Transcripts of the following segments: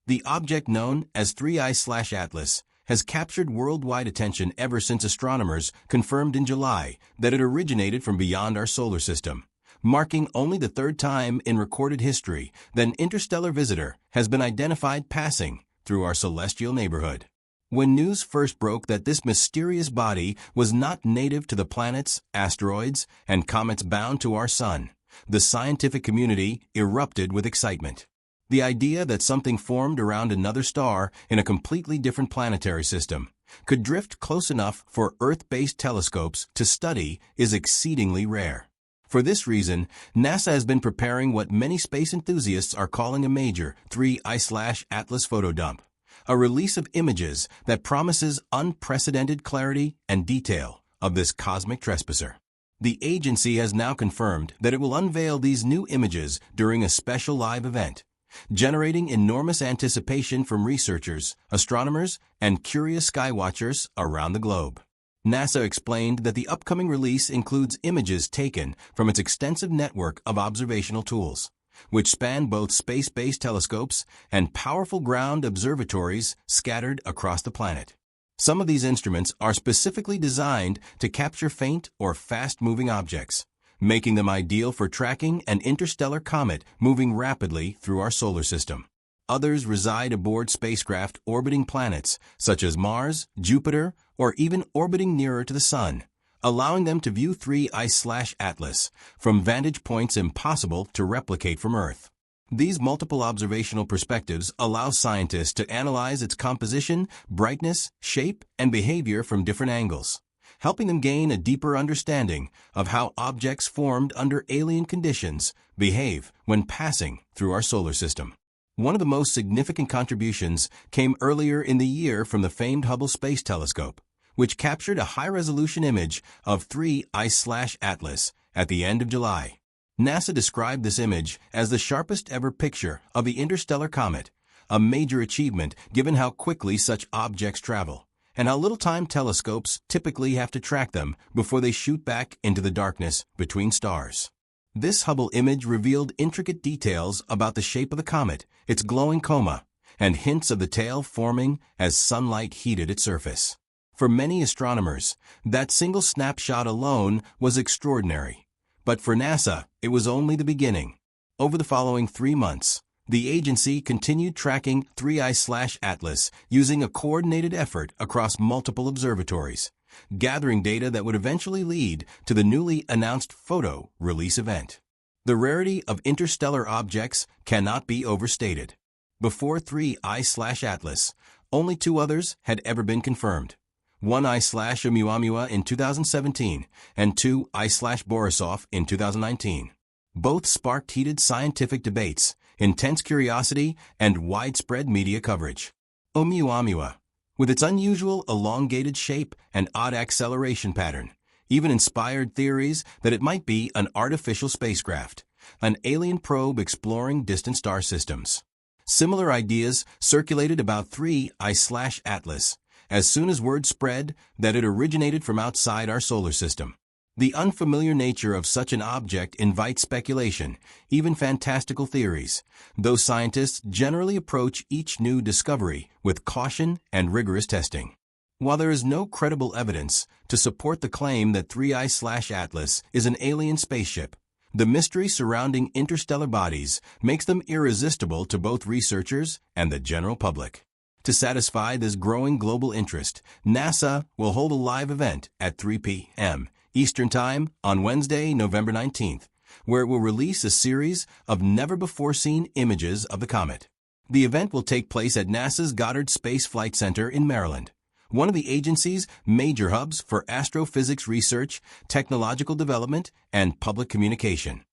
The object known as 3I/Atlas has captured worldwide attention ever since astronomers confirmed in July that it originated from beyond our solar system, marking only the third time in recorded history that an interstellar visitor has been identified passing through our celestial neighborhood. When news first broke that this mysterious body was not native to the planets, asteroids, and comets bound to our sun, the scientific community erupted with excitement. The idea that something formed around another star in a completely different planetary system could drift close enough for Earth-based telescopes to study is exceedingly rare. For this reason, NASA has been preparing what many space enthusiasts are calling a major 3I/Atlas photo dump, a release of images that promises unprecedented clarity and detail of this cosmic trespasser. The agency has now confirmed that it will unveil these new images during a special live event, generating enormous anticipation from researchers, astronomers, and curious skywatchers around the globe. NASA explained that the upcoming release includes images taken from its extensive network of observational tools, which span both space-based telescopes and powerful ground observatories scattered across the planet. Some of these instruments are specifically designed to capture faint or fast-moving objects, making them ideal for tracking an interstellar comet moving rapidly through our solar system. Others reside aboard spacecraft orbiting planets such as Mars, Jupiter, or even orbiting nearer to the Sun, allowing them to view 3I/Atlas from vantage points impossible to replicate from Earth. These multiple observational perspectives allow scientists to analyze its composition, brightness, shape, and behavior from different angles, helping them gain a deeper understanding of how objects formed under alien conditions behave when passing through our solar system. One of the most significant contributions came earlier in the year from the famed Hubble Space Telescope, which captured a high-resolution image of 3I/Atlas at the end of July. NASA described this image as the sharpest ever picture of the interstellar comet, a major achievement given how quickly such objects travel, and how little time telescopes typically have to track them before they shoot back into the darkness between stars. This Hubble image revealed intricate details about the shape of the comet, its glowing coma, and hints of the tail forming as sunlight heated its surface. For many astronomers, that single snapshot alone was extraordinary. But for NASA, it was only the beginning. Over the following 3 months, the agency continued tracking 3I/Atlas using a coordinated effort across multiple observatories, gathering data that would eventually lead to the newly announced photo release event. The rarity of interstellar objects cannot be overstated. Before 3I/Atlas, only 2 others had ever been confirmed. 1I/Oumuamua in 2017 and 2I/Borisov in 2019. Both sparked heated scientific debates, intense curiosity, and widespread media coverage. Oumuamua, with its unusual elongated shape and odd acceleration pattern, even inspired theories that it might be an artificial spacecraft, an alien probe exploring distant star systems. Similar ideas circulated about 3I/Atlas as soon as word spread that it originated from outside our solar system. The unfamiliar nature of such an object invites speculation, even fantastical theories, though scientists generally approach each new discovery with caution and rigorous testing. While there is no credible evidence to support the claim that 3I/Atlas is an alien spaceship, the mystery surrounding interstellar bodies makes them irresistible to both researchers and the general public. To satisfy this growing global interest, NASA will hold a live event at 3 p.m. Eastern Time on Wednesday, November 19th, where it will release a series of never-before-seen images of the comet. The event will take place at NASA's Goddard Space Flight Center in Maryland, one of the agency's major hubs for astrophysics research, technological development, and public communication.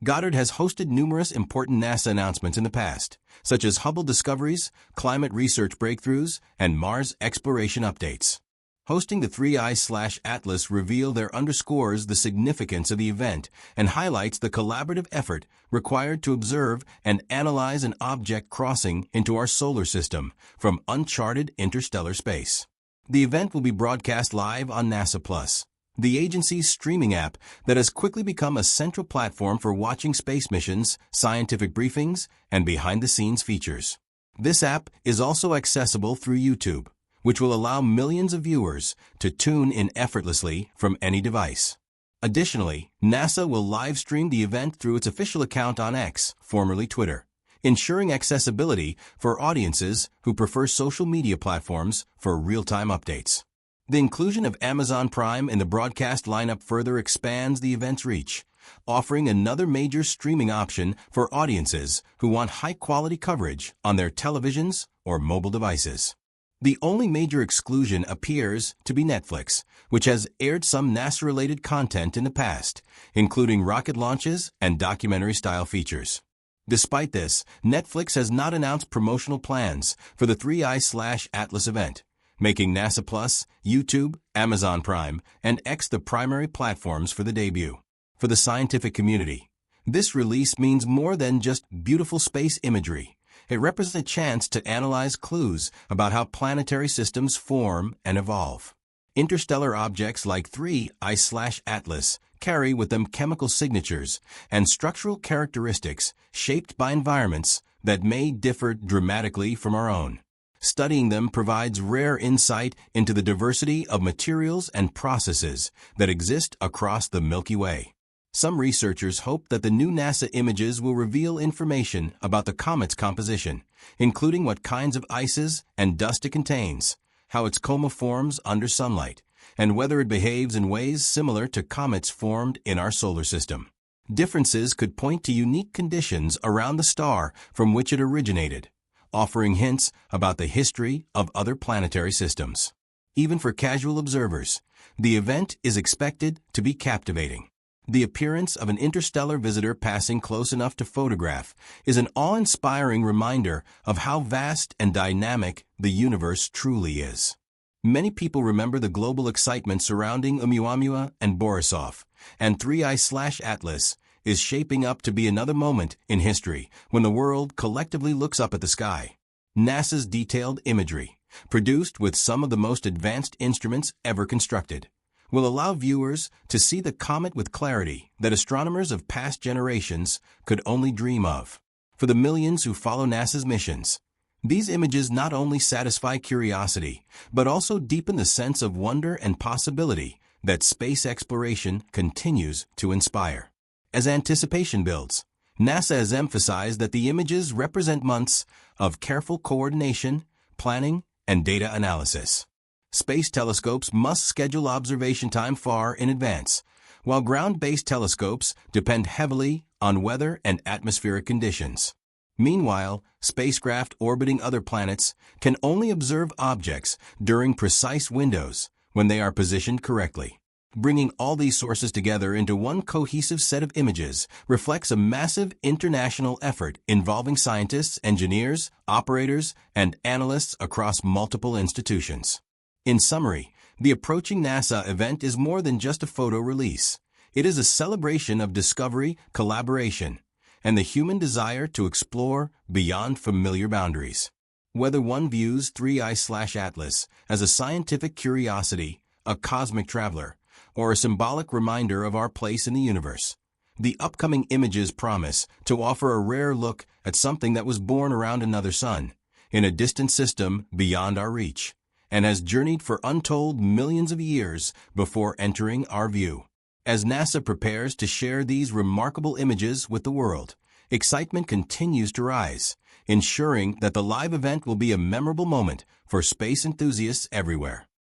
Goddard has hosted numerous important NASA announcements in the past, such as Hubble discoveries, climate research breakthroughs, and Mars exploration updates. Hosting the 3I/Atlas reveal there underscores the significance of the event and highlights the collaborative effort required to observe and analyze an object crossing into our solar system from uncharted interstellar space. The event will be broadcast live on NASA Plus, the agency's streaming app that has quickly become a central platform for watching space missions, scientific briefings, and behind-the-scenes features. This app is also accessible through YouTube, which will allow millions of viewers to tune in effortlessly from any device. Additionally, NASA will live stream the event through its official account on X, formerly Twitter, ensuring accessibility for audiences who prefer social media platforms for real-time updates. The inclusion of Amazon Prime in the broadcast lineup further expands the event's reach, offering another major streaming option for audiences who want high-quality coverage on their televisions or mobile devices. The only major exclusion appears to be Netflix, which has aired some NASA-related content in the past, including rocket launches and documentary-style features. Despite this, Netflix has not announced promotional plans for the 3i/Atlas event, making NASA Plus, YouTube, Amazon Prime, and X the primary platforms for the debut. For the scientific community, this release means more than just beautiful space imagery. It represents a chance to analyze clues about how planetary systems form and evolve. Interstellar objects like 3i/Atlas carry with them chemical signatures and structural characteristics shaped by environments that may differ dramatically from our own. Studying them provides rare insight into the diversity of materials and processes that exist across the Milky Way. Some researchers hope that the new NASA images will reveal information about the comet's composition, including what kinds of ices and dust it contains, how its coma forms under sunlight, and whether it behaves in ways similar to comets formed in our solar system. Differences could point to unique conditions around the star from which it originated, offering hints about the history of other planetary systems. Even for casual observers, the event is expected to be captivating. The appearance of an interstellar visitor passing close enough to photograph is an awe-inspiring reminder of how vast and dynamic the universe truly is. Many people remember the global excitement surrounding Oumuamua and Borisov, and 3i/Atlas is shaping up to be another moment in history when the world collectively looks up at the sky. NASA's detailed imagery, produced with some of the most advanced instruments ever constructed, will allow viewers to see the comet with clarity that astronomers of past generations could only dream of. For the millions who follow NASA's missions, these images not only satisfy curiosity, but also deepen the sense of wonder and possibility that space exploration continues to inspire. As anticipation builds, NASA has emphasized that the images represent months of careful coordination, planning, and data analysis. Space telescopes must schedule observation time far in advance, while ground-based telescopes depend heavily on weather and atmospheric conditions. Meanwhile, spacecraft orbiting other planets can only observe objects during precise windows when they are positioned correctly. Bringing all these sources together into one cohesive set of images reflects a massive international effort involving scientists, engineers, operators, and analysts across multiple institutions. In summary, the approaching NASA event is more than just a photo release. It is a celebration of discovery, collaboration, and the human desire to explore beyond familiar boundaries. Whether one views 3i/Atlas as a scientific curiosity, a cosmic traveler, or a symbolic reminder of our place in the universe, the upcoming images promise to offer a rare look at something that was born around another sun, in a distant system beyond our reach, and has journeyed for untold millions of years before entering our view. As NASA prepares to share these remarkable images with the world, excitement continues to rise, ensuring that the live event will be a memorable moment for space enthusiasts everywhere.